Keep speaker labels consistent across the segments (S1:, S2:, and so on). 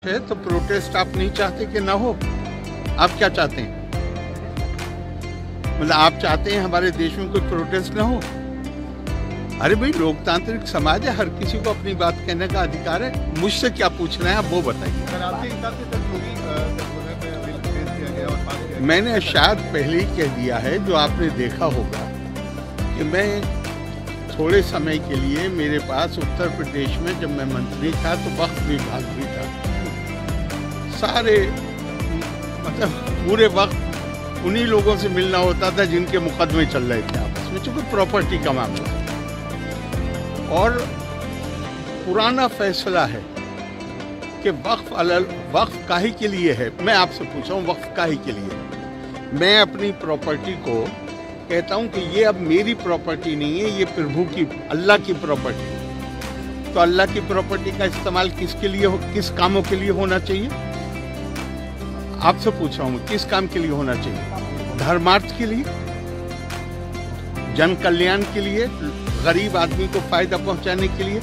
S1: है तो प्रोटेस्ट आप नहीं चाहते कि ना हो? आप क्या चाहते हैं? मतलब आप चाहते हैं हमारे देश में कोई प्रोटेस्ट ना हो? अरे भाई, लोकतांत्रिक समाज है, हर किसी को अपनी बात कहने का अधिकार है। मुझसे क्या पूछना है आप वो बताइए। मैंने शायद पहले ही कह दिया है, जो आपने देखा होगा कि मैं थोड़े समय के लिए मेरे पास उत्तर प्रदेश में जब मैं मंत्री था तो वक्फ विभाग भी था। सारे मतलब पूरे वक्त उन्हीं लोगों से मिलना होता था जिनके मुकदमे चल रहे थे आपस में, चूंकि प्रॉपर्टी का मामला है। और पुराना फैसला है कि वक्फ काहे के लिए है। मैं आपसे पूछा हूँ, वक्फ काहे के लिए? मैं अपनी प्रॉपर्टी को कहता हूँ कि ये अब मेरी प्रॉपर्टी नहीं है, ये प्रभु की, अल्लाह की प्रॉपर्टी। तो अल्लाह की प्रॉपर्टी का इस्तेमाल किसके लिए किस कामों के लिए होना चाहिए? आपसे पूछ रहा हूँ, किस काम के लिए होना चाहिए? धर्मार्थ के लिए, जन कल्याण के लिए, गरीब आदमी को फायदा पहुंचाने के लिए।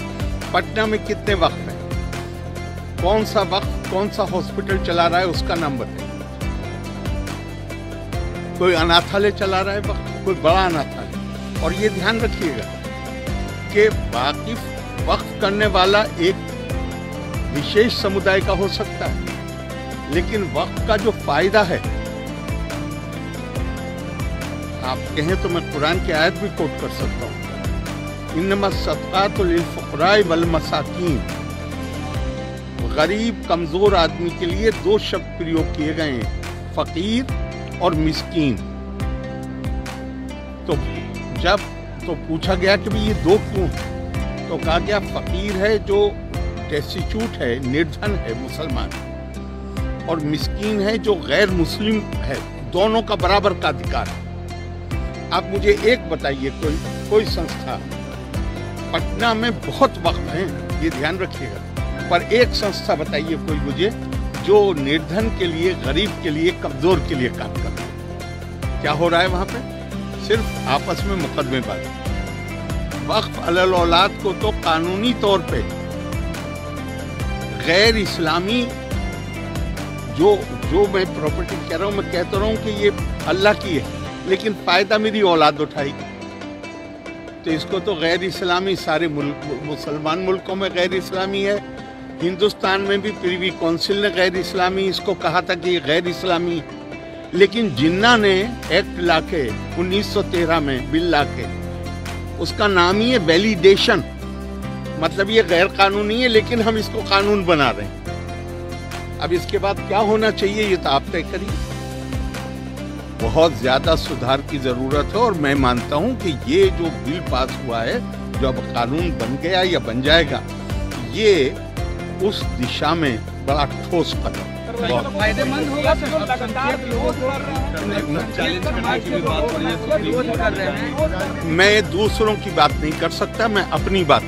S1: पटना में कितने वक्फ हैं? कौन सा वक्फ कौन सा हॉस्पिटल चला रहा है उसका नाम बताइए। कोई अनाथालय चला रहा है वक्फ, कोई बड़ा अनाथालय। और ये ध्यान रखिएगा कि बाकी वक्फ करने वाला एक विशेष समुदाय का हो सकता है, लेकिन वक्फ का जो फायदा है, आप कहें तो मैं कुरान की आयत भी कोट कर सकता हूं। इन्नमा सदक़ातु लिल फुक़राए वल मसाकीन। गरीब कमजोर आदमी के लिए दो शब्द प्रयोग किए गए हैं, फकीर और मिस्कीन। तो जब पूछा गया कि ये दो क्यों, तो कहा गया फकीर है जो डेस्टिट्यूट है, निर्धन है, मुसलमान, और मिस्कीन है जो गैर मुस्लिम है। दोनों का बराबर का अधिकार है। आप मुझे एक बताइए, कोई संस्था, पटना में बहुत वक्फ हैं, ये ध्यान रखिएगा, पर एक संस्था बताइए कोई मुझे जो निर्धन के लिए, गरीब के लिए, कमजोर के लिए काम कर रहा है। क्या हो रहा है वहां पे? सिर्फ आपस में मुकदमेबाजी। वक्फ अलल औलाद को तो कानूनी तौर पे गैर इस्लामी जो मैं प्रॉपर्टी कह रहा हूँ, मैं कहता रहा हूँ कि ये अल्लाह की है, लेकिन फायदा मेरी औलाद उठाएगी, तो इसको तो गैर इस्लामी, सारे मुसलमान मुल्कों में गैर इस्लामी है। हिंदुस्तान में भी प्रिवी काउंसिल ने गैर इस्लामी इसको कहा था कि ये गैर इस्लामी। लेकिन जिन्ना ने एक्ट लाके 1913 में बिल लाके, उसका नाम ही है वैलिडेशन, मतलब ये गैर कानूनी है, लेकिन हम इसको कानून बना रहे हैं। अब इसके बाद क्या होना चाहिए ये तो आप तय करिए। बहुत ज्यादा सुधार की जरूरत है, और मैं मानता हूं कि ये जो बिल पास हुआ है, जो अब कानून बन गया या बन जाएगा, ये उस दिशा में बड़ा ठोस कदम
S2: फायदेमंद होगा।
S1: मैं दूसरों की बात नहीं कर सकता, मैं अपनी बात